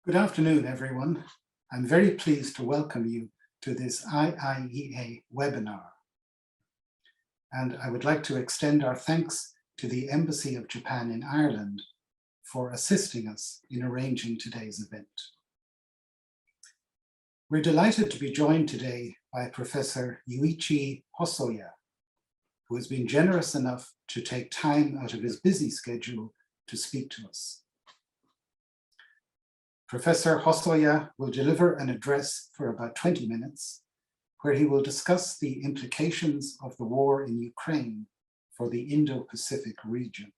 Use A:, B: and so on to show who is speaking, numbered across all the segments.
A: Good afternoon, everyone. I'm very pleased to welcome you to this IIEA webinar. And I would like to extend our thanks to the Embassy of Japan in Ireland for assisting us in arranging today's event. We're delighted to be joined today by Professor Yuichi Hosoya, who has been generous enough to take time out of his busy schedule to speak to us. Professor Hosoya will deliver an address for about 20 minutes, where he will discuss the implications of the war in Ukraine for the Indo-Pacific region.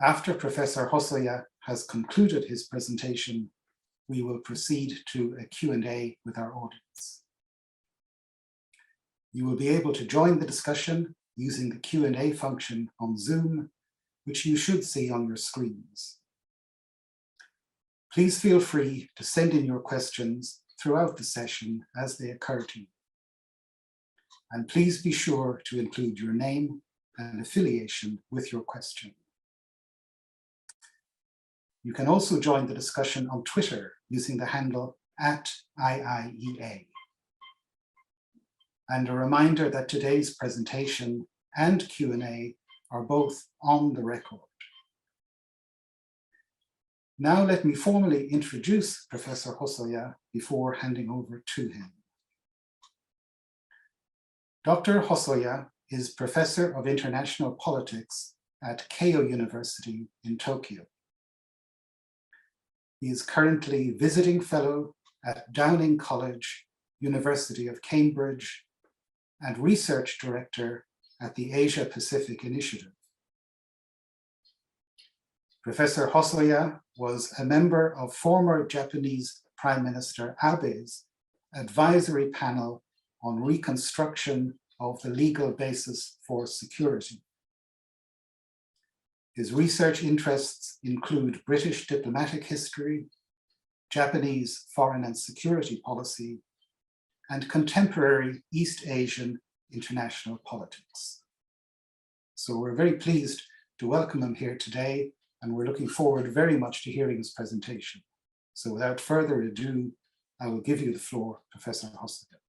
A: After Professor Hosoya has concluded his presentation, we will proceed to a Q&A with our audience. You will be able to join the discussion using the Q&A function on Zoom, which you should see on your screens. Please feel free to send in your questions throughout the session as they occur to you. And please be sure to include your name and affiliation with your question. You can also join the discussion on Twitter using the handle @IIEA. And a reminder that today's presentation and Q&A are both on the record. Now let me formally introduce Professor Hosoya before handing over to him. Dr. Hosoya is Professor of International Politics at Keio University in Tokyo. He is currently visiting fellow at Downing College, University of Cambridge, and research director at the Asia Pacific Initiative. Professor Hosoya was a member of former Japanese Prime Minister Abe's advisory panel on reconstruction of the legal basis for security. His research interests include British diplomatic history, Japanese foreign and security policy, and contemporary East Asian international politics. So we're very pleased to welcome him here today, and we're looking forward very much to hearing his presentation. So without further ado, I will give you the floor, Professor Hosoya.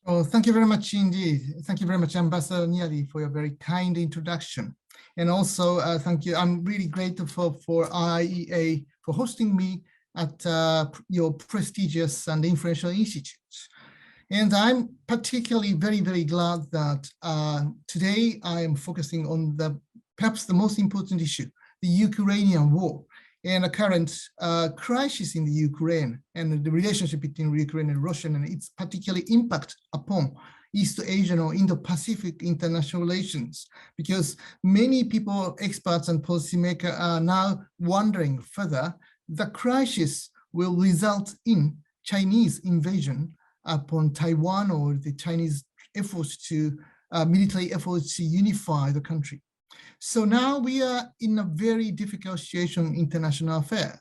B: Oh, thank you very much indeed. Thank you very much, Ambassador Niadi, for your very kind introduction. And also, thank you. I'm really grateful for IIEA for hosting me at your prestigious and influential institute. And I'm particularly very glad that today I am focusing on perhaps the most important issue, the Ukrainian war and the current crisis in the Ukraine and the relationship between Ukraine and Russia and its particular impact upon East Asian or Indo-Pacific international relations, because many people, experts and policymakers are now wondering further the crisis will result in Chinese invasion upon Taiwan or the Chinese efforts to military efforts to unify the country. So now we are in a very difficult situation in international affairs.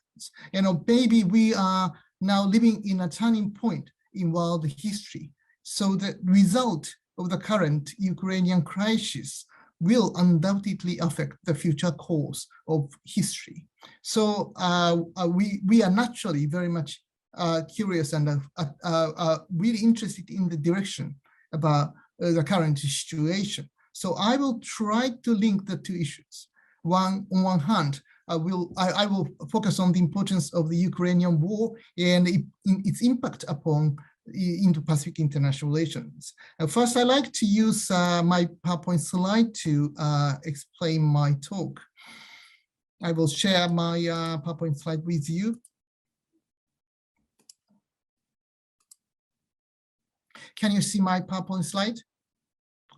B: Maybe we are now living in a turning point in world history. So the result of the current Ukrainian crisis will undoubtedly affect the future course of history. So we are naturally very much curious and really interested in the direction about the current situation. So I will try to link the two issues. On one hand, I will focus on the importance of the Ukrainian war and its impact upon Indo-Pacific international relations. First, I like to use my PowerPoint slide to explain my talk. I will share my PowerPoint slide with you. Can you see my PowerPoint slide?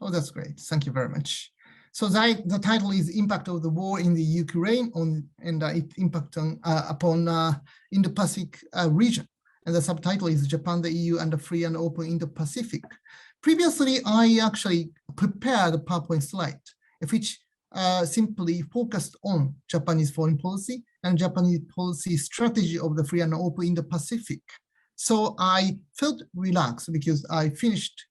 B: Oh, that's great. Thank you very much. So the title is Impact of the War in the Ukraine and its impact upon Indo-Pacific region. And the subtitle is Japan, the EU, and the Free and Open Indo-Pacific. Previously, I actually prepared a PowerPoint slide, which simply focused on Japanese foreign policy and Japanese policy strategy of the Free and Open Indo-Pacific. So I felt relaxed because I finished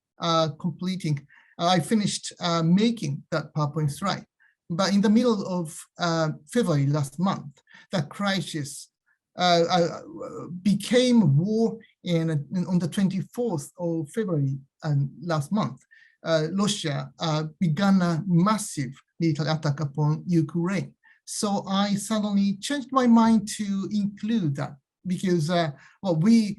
B: making that PowerPoint slide. But in the middle of February last month, the crisis became war, and on the 24th of February last month, Russia began a massive military attack upon Ukraine. So I suddenly changed my mind to include that because well, we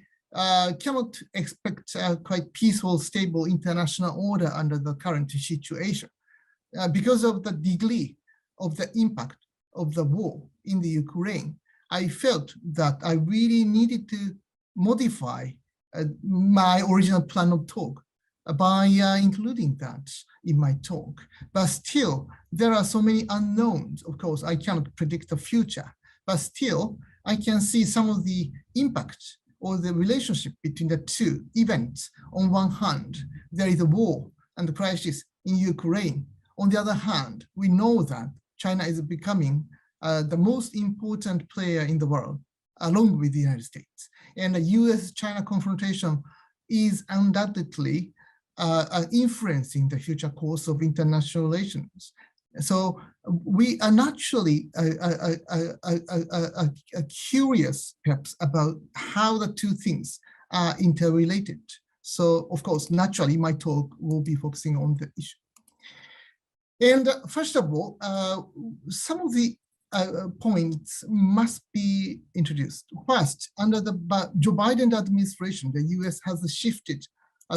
B: cannot expect a quite peaceful, stable international order under the current situation. Because of the degree of the impact of the war in the Ukraine, I felt that I really needed to modify my original plan of talk by including that in my talk. But still, there are so many unknowns. Of course, I cannot predict the future, but still, I can see some of the impact or the relationship between the two events. On one hand, there is a war and the crisis in Ukraine. On the other hand, we know that China is becoming the most important player in the world, along with the United States. And the US-China confrontation is undoubtedly influencing the future course of international relations. So we are naturally curious, perhaps, about how the two things are interrelated. So, of course, naturally, my talk will be focusing on the issue. And first of all, some of the points must be introduced. First, under the Joe Biden administration, the US has shifted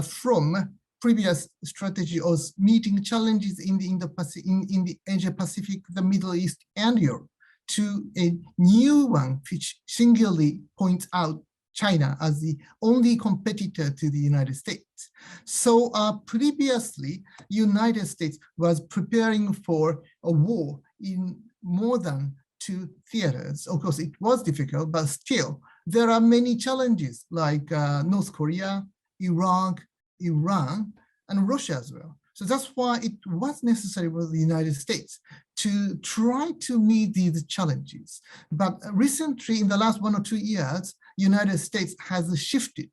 B: from previous strategy of meeting challenges in the Asia-Pacific, the Middle East, and Europe to a new one, which singularly points out China as the only competitor to the United States. So previously, United States was preparing for a war in more than 2 theaters. Of course, it was difficult, but still, there are many challenges like North Korea, Iraq, Iran, and Russia as well. So that's why it was necessary for the United States to try to meet these challenges. But recently, in the last 1 or 2 years, United States has shifted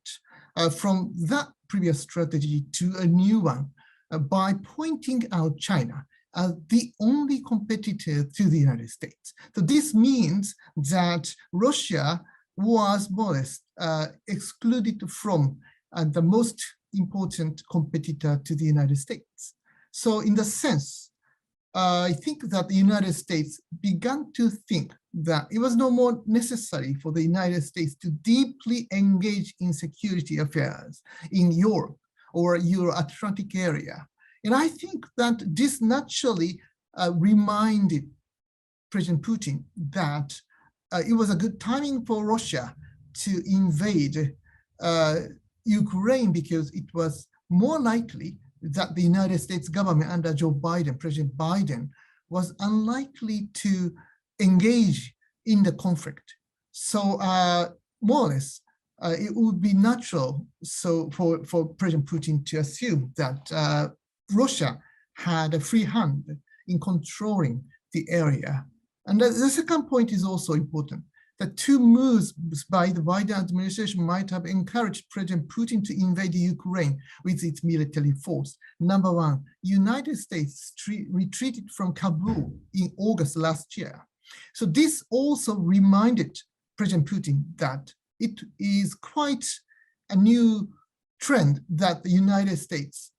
B: from that previous strategy to a new one by pointing out China as the only competitor to the United States. So this means that Russia was more or less excluded from the most important competitor to the United States. So in the sense, I think that the United States began to think that it was no more necessary for the United States to deeply engage in security affairs in Europe or Euro-Atlantic area. And I think that this naturally reminded President Putin that it was a good timing for Russia to invade Ukraine because it was more likely that the United States government under Joe Biden, President Biden, was unlikely to engage in the conflict. So more or less, it would be natural for President Putin to assume that Russia had a free hand in controlling the area. And the second point is also important. The 2 moves by the Biden administration might have encouraged President Putin to invade Ukraine with its military force. Number 1, United States retreated from Kabul in August last year. So this also reminded President Putin that it is quite a new trend that the United States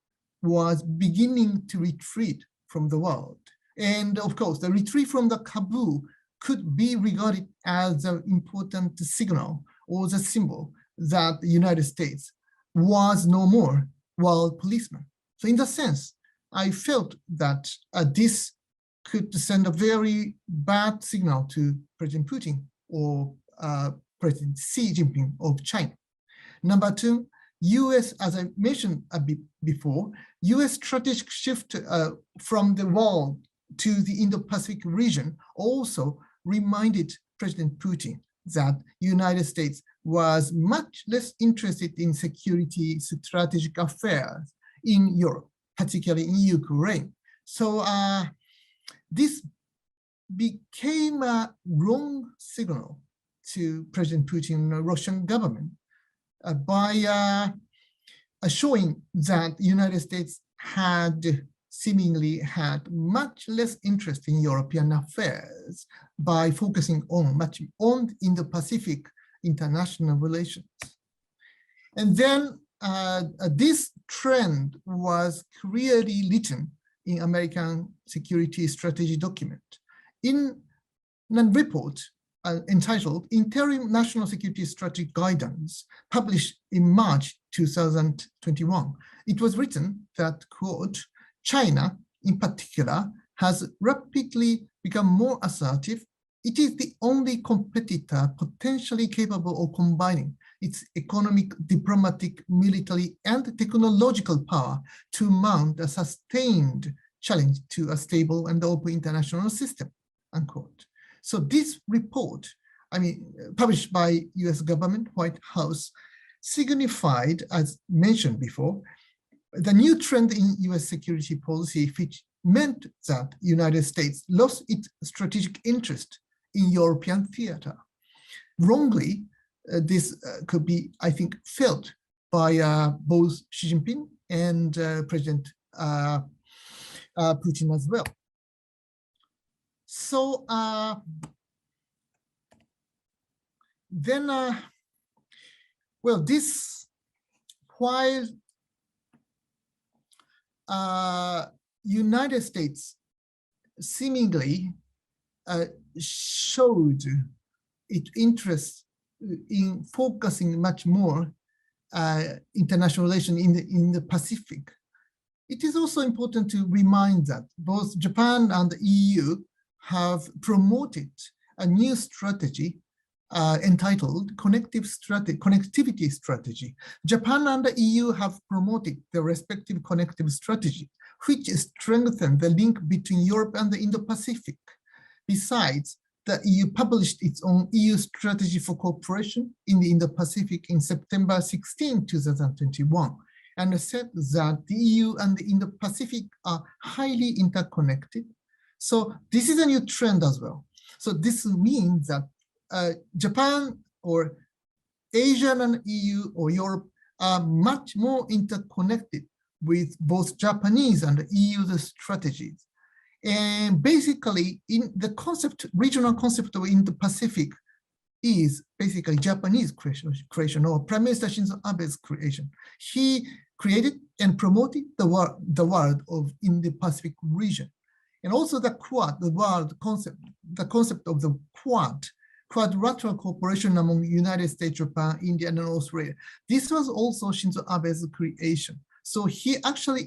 B: was beginning to retreat from the world. And of course, the retreat from the Kabul could be regarded as an important signal or the symbol that the United States was no more world policeman. So in that sense, I felt that this could send a very bad signal to President Putin or President Xi Jinping of China. Number 2, US, as I mentioned a bit before, US strategic shift from the world to the Indo-Pacific region also reminded President Putin that United States was much less interested in security strategic affairs in Europe, particularly in Ukraine. So this became a wrong signal to President Putin and the Russian government by showing that the United States had seemingly had much less interest in European affairs by focusing on much on Indo-Pacific international relations. And then this trend was clearly written in American security strategy document. In a report entitled Interim National Security Strategy Guidance, published in March 2021, it was written that, quote, China in particular has rapidly become more assertive. It is the only competitor potentially capable of combining its economic, diplomatic, military, and technological power to mount a sustained challenge to a stable and open international system, unquote. So this report, published by US government, White House, signified, as mentioned before, the new trend in US security policy, which meant that the United States lost its strategic interest in European theater. Wrongly, this could be, I think, felt by both Xi Jinping and President Putin as well. So then, well, this, while United States seemingly showed its interest in focusing much more international relations in the Pacific, it is also important to remind that both Japan and the EU have promoted a new strategy entitled Connectivity Strategy. Japan and the EU have promoted their respective connective strategy, which strengthened the link between Europe and the Indo-Pacific. Besides, the EU published its own EU strategy for cooperation in the Indo-Pacific in September 16, 2021, and said that the EU and the Indo-Pacific are highly interconnected. So this is a new trend as well. So this means that Japan or Asia and EU or Europe are much more interconnected with both Japanese and EU strategies. And basically, in the concept, regional concept of Indo-Pacific is basically Japanese creation or Prime Minister Shinzo Abe's creation. He created and promoted the world of Indo-Pacific region. And also the Quad, the concept of the quadrilateral cooperation among the United States, Japan, India, and Australia. This was also Shinzo Abe's creation. So he actually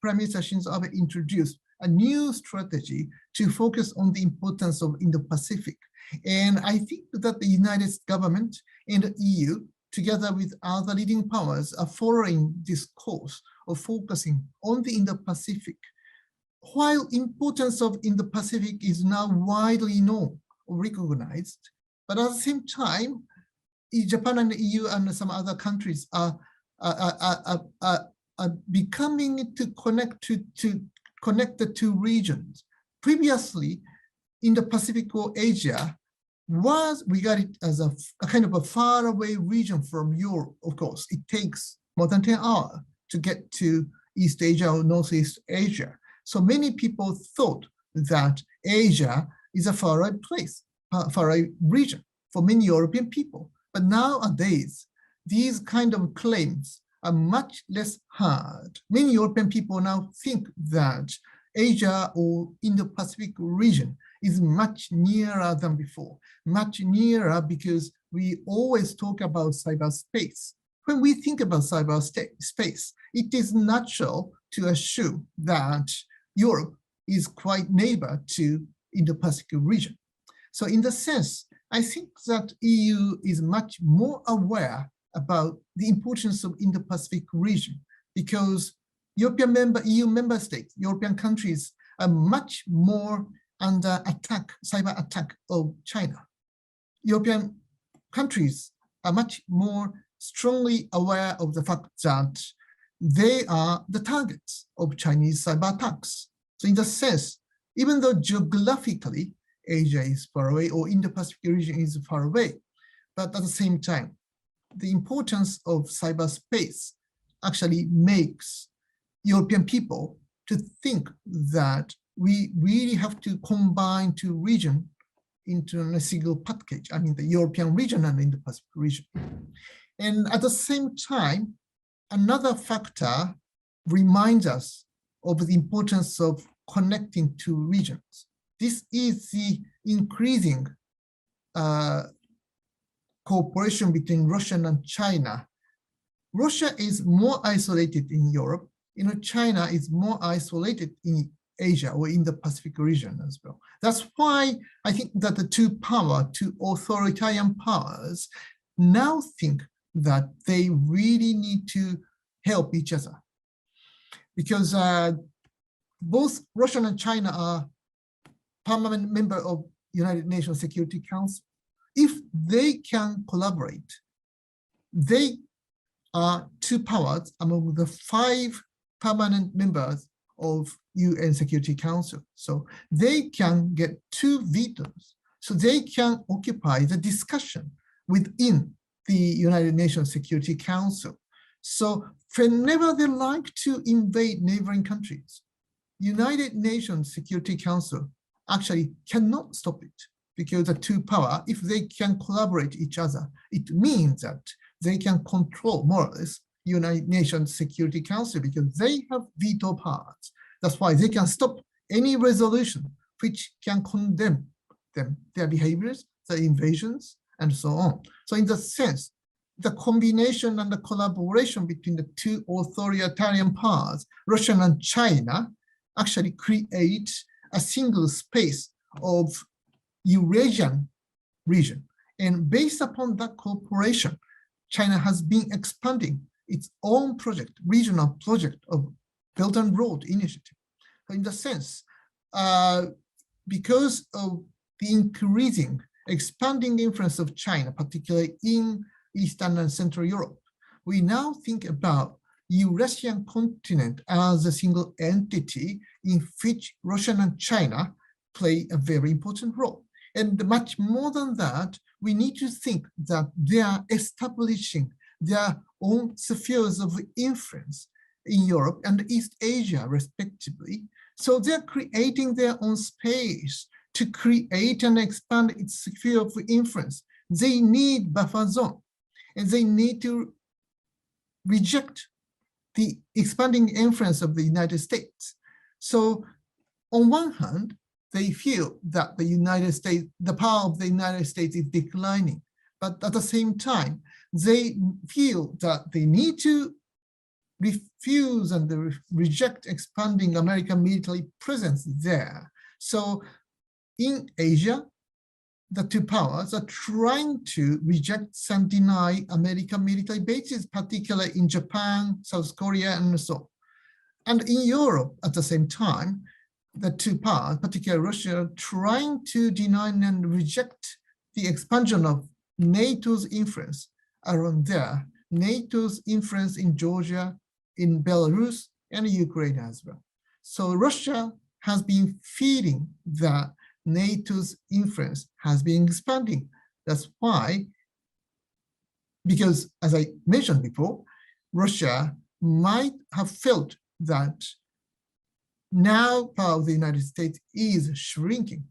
B: Prime Minister Shinzo Abe introduced a new strategy to focus on the importance of Indo-Pacific. And I think that the United States government and the EU, together with other leading powers, are following this course of focusing on the Indo-Pacific. While importance of Indo-Pacific is now widely known or recognized, but at the same time, Japan and the EU and some other countries are becoming to connect the two regions. Previously, Indo-Pacific or Asia was regarded as a kind of a faraway region from Europe. Of course, it takes more than 10 hours to get to East Asia or Northeast Asia. So many people thought that Asia is a faraway place, faraway region for many European people. But nowadays, these kind of claims are much less hard. Many European people now think that Asia or Indo-Pacific region is much nearer than before, much nearer because we always talk about cyberspace. When we think about cyberspace, it is natural to assume that Europe is quite neighbor to Indo-Pacific region. So in the sense, I think that EU is much more aware about the importance of Indo-Pacific region because EU member states, European countries are much more under attack, cyber attack of China. European countries are much more strongly aware of the fact that they are the targets of Chinese cyber attacks. So in the sense, even though geographically Asia is far away or Indo-Pacific region is far away, but at the same time, the importance of cyberspace actually makes European people to think that we really have to combine two regions into a single package, I mean the European region and Indo-Pacific region. And at the same time, another factor reminds us of the importance of connecting two regions. This is the increasing cooperation between Russia and China. Russia is more isolated in Europe. China is more isolated in Asia or in the Pacific region as well. That's why I think that the two authoritarian powers now think that they really need to help each other. Because both Russia and China are permanent members of United Nations Security Council. If they can collaborate, they are two powers among the 5 permanent members of UN Security Council. So they can get 2 vetoes. So they can occupy the discussion within the United Nations Security Council. So whenever they like to invade neighboring countries, United Nations Security Council actually cannot stop it, because the two powers, if they can collaborate each other, it means that they can control more or less United Nations Security Council, because they have veto powers. That's why they can stop any resolution which can condemn them, their behaviors, their invasions, and so on. So in that sense, the combination and the collaboration between the two authoritarian powers, Russia and China, actually create a single space of Eurasian region. And based upon that cooperation, China has been expanding its own project, regional project of Belt and Road Initiative. So in the sense, because of the increasing, expanding influence of China, particularly in Eastern and Central Europe, we now think about Eurasian continent as a single entity in which Russia and China play a very important role. And much more than that, we need to think that they are establishing their own spheres of influence in Europe and East Asia, respectively. So they're creating their own space to create and expand its sphere of influence. They need buffer zone, and they need to reject the expanding influence of the United States. So on one hand, they feel that the power of the United States is declining. But at the same time, they feel that they need to refuse and reject expanding American military presence there. So in Asia, the two powers are trying to reject and deny American military bases, particularly in Japan, South Korea, and so on. And in Europe, at the same time, the two powers, particularly Russia, trying to deny and reject the expansion of NATO's influence around there, NATO's influence in Georgia, in Belarus, and Ukraine as well. So Russia has been feeling that NATO's influence has been expanding. That's why, because as I mentioned before, Russia might have felt that now power of the United States is shrinking.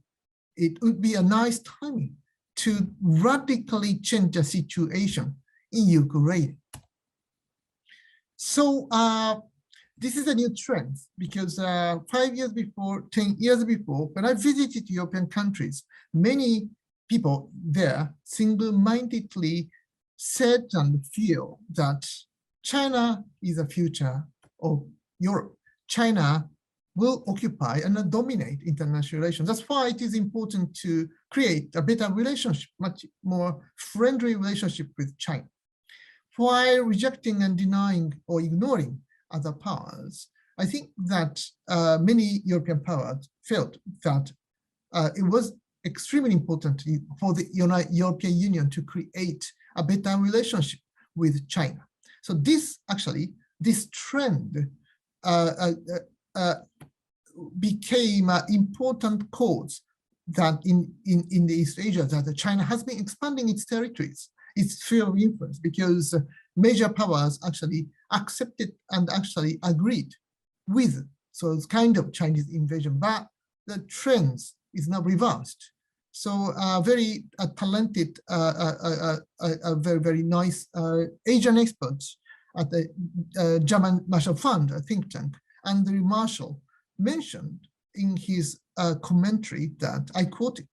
B: It would be a nice timing to radically change the situation in Ukraine. So this is a new trend, because 5 years before, 10 years before, when I visited European countries, many people there single-mindedly said and feel that China is the future of Europe. China will occupy and dominate international relations. That's why it is important to create a better relationship, much more friendly relationship with China. While rejecting and denying or ignoring other powers, I think that many European powers felt that it was extremely important for the European Union to create a better relationship with China. So this trend became an important cause that in the East Asia, that China has been expanding its territories, its sphere of influence, because major powers actually accepted and actually agreed with So it's kind of Chinese invasion, but the trends is now reversed. So very talented, very, very nice Asian experts at the German Marshall Fund, a think tank, Andrew Marshall, mentioned in his commentary that, I quote it,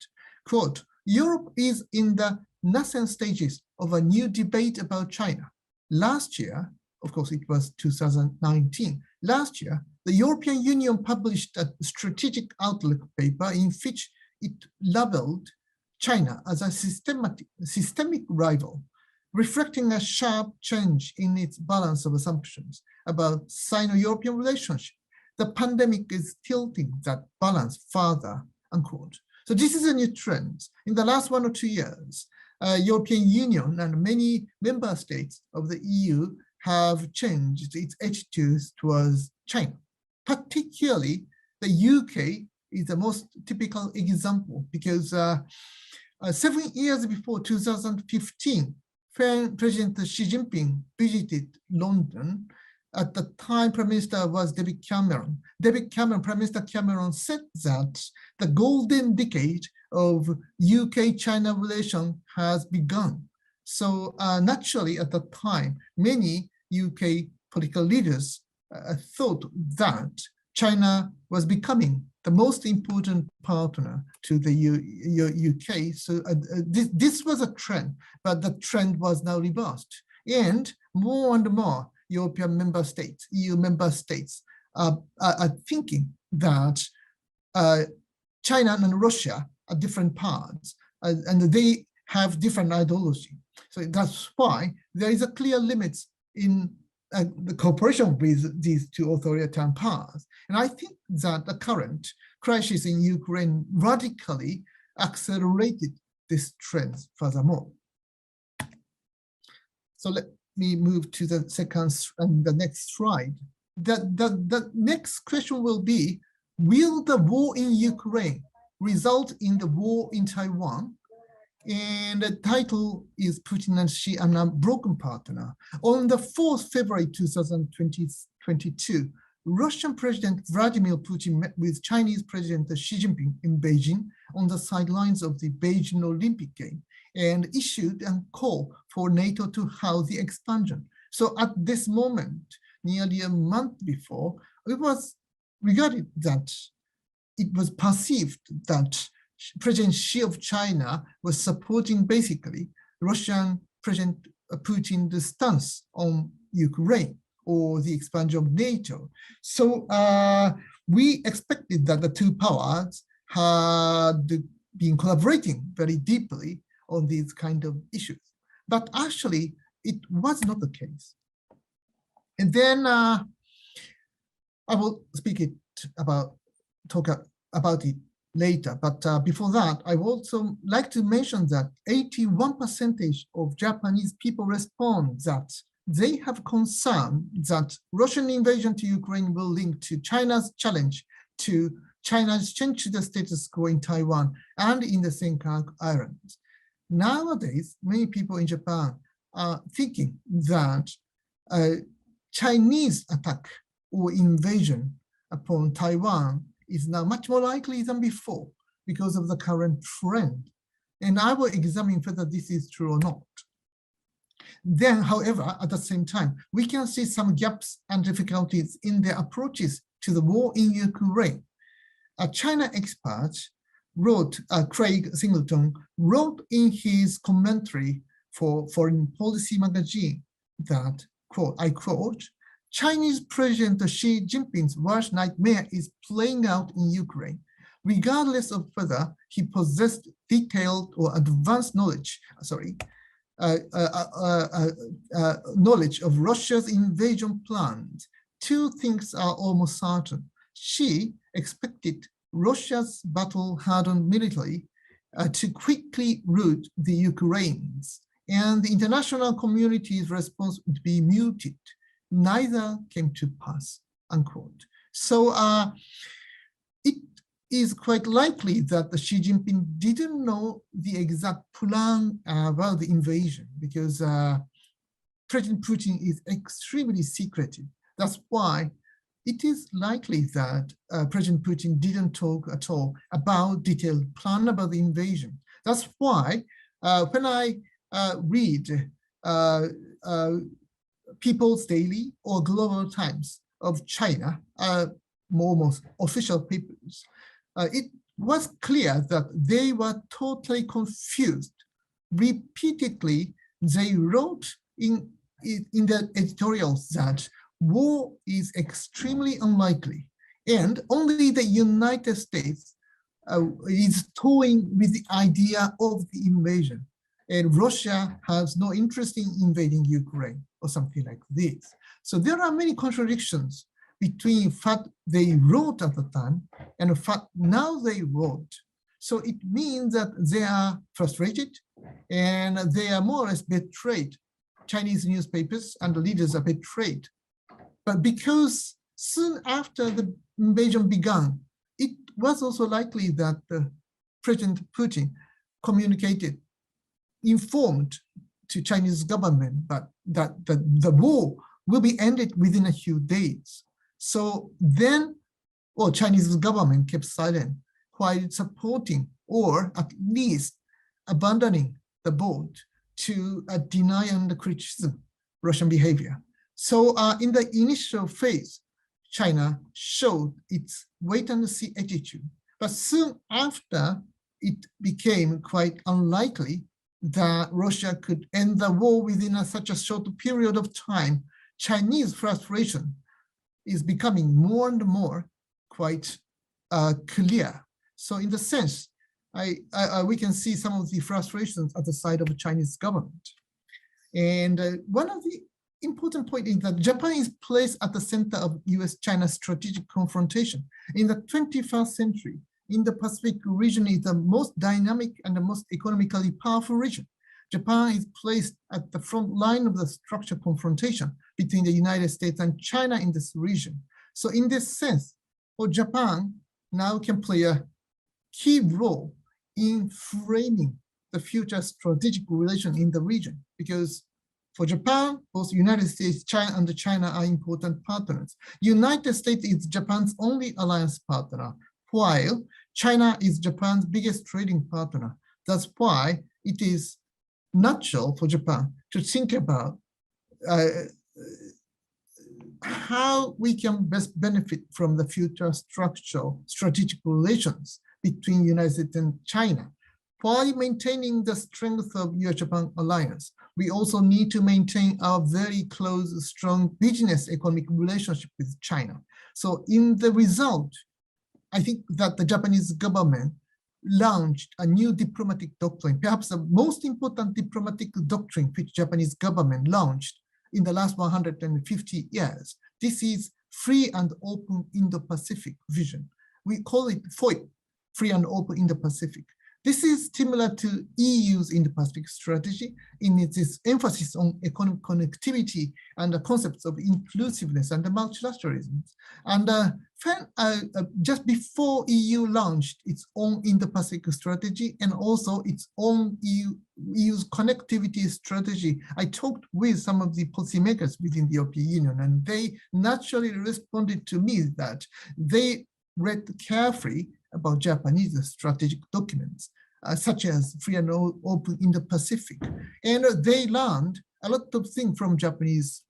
B: quote, Europe is in the nascent stages of a new debate about China. Last year, of course, it was 2019. Last year, the European Union published a strategic outlook paper in which it labeled China as a systemic rival, reflecting a sharp change in its balance of assumptions about Sino-European relationship. The pandemic is tilting that balance further, unquote. So this is a new trend. In the last 1 or 2 years, European Union and many member states of the EU have changed its attitudes towards China. Particularly, the UK is the most typical example because 7 years before 2015, when President Xi Jinping visited London, at the time Prime Minister was David Cameron. Prime Minister Cameron said that the golden decade of UK-China relation has begun. So naturally at the time, many UK political leaders thought that China was becoming the most important partner to the UK. So this was a trend, but the trend was now reversed. And more European member states, EU member states are thinking that China and Russia are different parts and they have different ideology. So that's why there is a clear limit in the cooperation with these two authoritarian powers. And I think that the current crisis in Ukraine radically accelerated this trend furthermore. So let me move to the second and the next slide. The next question will be, will the war in Ukraine result in the war in Taiwan? And the title is Putin and Xi are a broken partner. On the 4th February 2022, Russian President Vladimir Putin met with Chinese President Xi Jinping in Beijing on the sidelines of the Beijing Olympic Games and issued a call for NATO to halt the expansion. So at this moment, nearly a month before, it was regarded that it was perceived that President Xi of China was supporting basically Russian President Putin's stance on Ukraine or the expansion of NATO. So we expected that the two powers had been collaborating very deeply on these kind of issues. But actually, it was not the case. And then I will talk about it later. But before that, I would also like to mention that 81% of Japanese people respond that they have concern that Russian invasion to Ukraine will link to China's challenge to China's change to the status quo in Taiwan and in the Senkaku Islands. Nowadays, many people in Japan are thinking that Chinese attack or invasion upon Taiwan is now much more likely than before because of the current trend. And I will examine whether this is true or not. Then, however, at the same time, we can see some gaps and difficulties in their approaches to the war in Ukraine. A China expert wrote, Craig Singleton, wrote in his commentary for Foreign Policy magazine that, quote, I quote, Chinese President Xi Jinping's worst nightmare is playing out in Ukraine, regardless of whether he possessed detailed or advanced knowledge, knowledge of Russia's invasion plans. Two things are almost certain. Xi expected Russia's battle-hardened military to quickly rout the Ukrainians, and the international community's response would be muted. Neither came to pass, unquote. So it is quite likely that Xi Jinping didn't know the exact plan about the invasion because President Putin is extremely secretive. That's why it is likely that President Putin didn't talk at all about detailed plan about the invasion. That's why when I read People's Daily or Global Times of China, almost official papers, it was clear that they were totally confused. Repeatedly, they wrote in the editorials that war is extremely unlikely, and only the United States is toying with the idea of the invasion, and Russia has no interest in invading Ukraine or something like this. So there are many contradictions between what they wrote at the time and what now they wrote. So it means that they are frustrated and they are more or less betrayed. Chinese newspapers and the leaders are betrayed. But because soon after the invasion began, it was also likely that President Putin communicated, informed to Chinese government, but that the war will be ended within a few days. So then, well, Chinese government kept silent while supporting or at least abandoning the boat to deny and criticize Russian behavior. So in the initial phase, China showed its wait and see attitude, but soon after it became quite unlikely that Russia could end the war within such a short period of time. Chinese frustration is becoming more and more quite clear. So in the sense, we can see some of the frustrations at the side of the Chinese government. And one of the important point is that Japan is placed at the center of US-China strategic confrontation. In the 21st century, Indo-Pacific region is the most dynamic and the most economically powerful region. Japan is placed at the front line of the structural confrontation between the United States and China in this region. So in this sense, Japan now can play a key role in framing the future strategic relation in the region, because for Japan, both United States, China, and China are important partners. United States is Japan's only alliance partner, while China is Japan's biggest trading partner. That's why it is natural for Japan to think about how we can best benefit from the future structural strategic relations between United States and China. While maintaining the strength of US-Japan alliance, we also need to maintain our very close, strong business economic relationship with China. So in the result, I think that the Japanese government launched a new diplomatic doctrine, perhaps the most important diplomatic doctrine which Japanese government launched in the last 150 years. This is Free and Open Indo-Pacific vision. We call it FOIP, Free and Open Indo-Pacific. This is similar to EU's Indo-Pacific strategy in its emphasis on economic connectivity and the concepts of inclusiveness and multilateralism. And just before EU launched its own Indo-Pacific strategy and also its own EU's connectivity strategy, I talked with some of the policymakers within the European Union, and they naturally responded to me that they read carefully about Japanese strategic documents, such as Free and Open Indo-Pacific. And they learned a lot of things from Japanese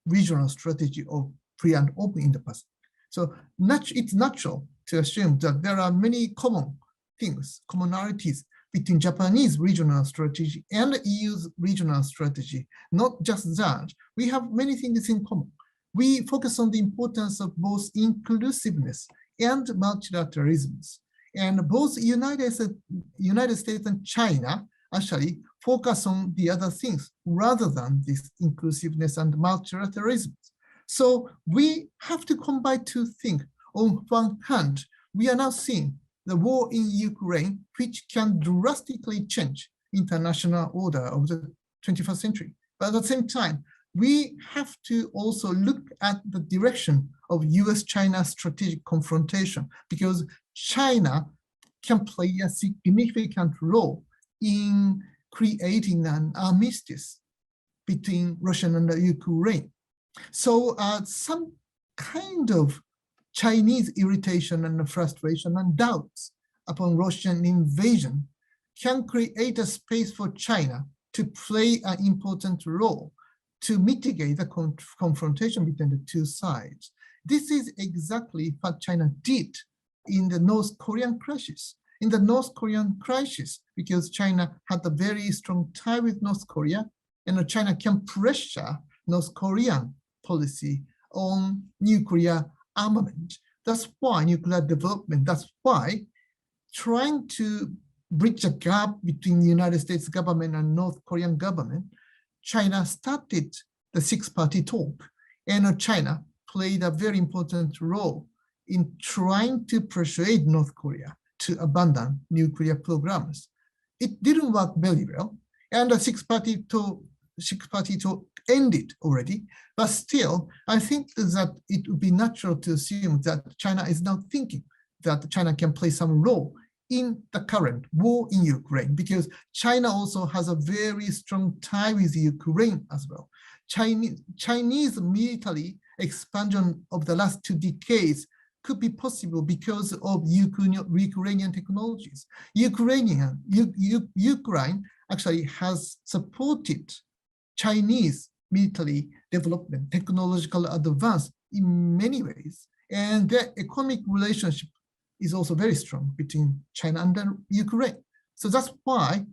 B: regional strategy of Free and Open Indo-Pacific. So it's natural to assume that there are many common things, commonalities between Japanese regional strategy and EU's regional strategy. Not just that, we have many things in common. We focus on the importance of both inclusiveness and multilateralism. And both United States and China actually focus on the other things rather than this inclusiveness and multilateralism. So we have to combine two things. On one hand, we are now seeing the war in Ukraine, which can drastically change international order of the 21st century. But at the same time, we have to also look at the direction of US-China strategic confrontation, because China can play a significant role in creating an armistice between Russia and Ukraine. So some kind of Chinese irritation and frustration and doubts upon Russian invasion can create a space for China to play an important role to mitigate the confrontation between the two sides. This is exactly what China did in the North Korean crisis. In the North Korean crisis, because China had a very strong tie with North Korea, and China can pressure North Korean policy on nuclear armament. That's why nuclear development, that's why trying to bridge a gap between the United States government and North Korean government, China started the six-party talk, and China played a very important role in trying to persuade North Korea to abandon nuclear programs. It didn't work very well, and the six-party talk ended already, but still, I think that it would be natural to assume that China is now thinking that China can play some role in the current war in Ukraine, because China also has a very strong tie with Ukraine as well. Chinese military expansion of the last 2 decades could be possible because of Ukrainian technologies. Ukraine actually has supported Chinese military development, technological advance in many ways, and their economic relationship is also very strong between China and Ukraine. So that's why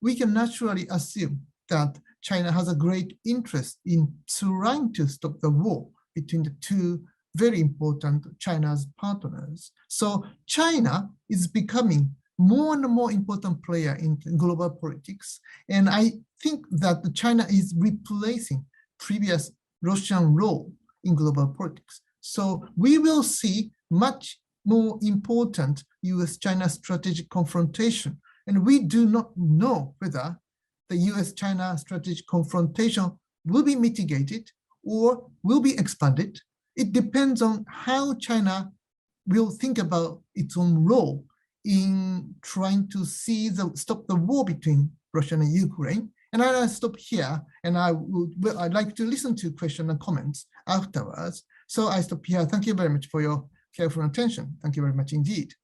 B: we can naturally assume that China has a great interest in trying to stop the war between the two very important China's partners. So China is becoming more and more important player in global politics. And I think that China is replacing previous Russian role in global politics. So we will see much more important US-China strategic confrontation. And we do not know whether the US-China strategic confrontation will be mitigated or will be expanded. It depends on how China will think about its own role in trying to stop the war between Russia and Ukraine. And I'll stop here, and I'd like to listen to questions and comments afterwards. So I stop here. Thank you very much for your careful attention. Thank you very much indeed.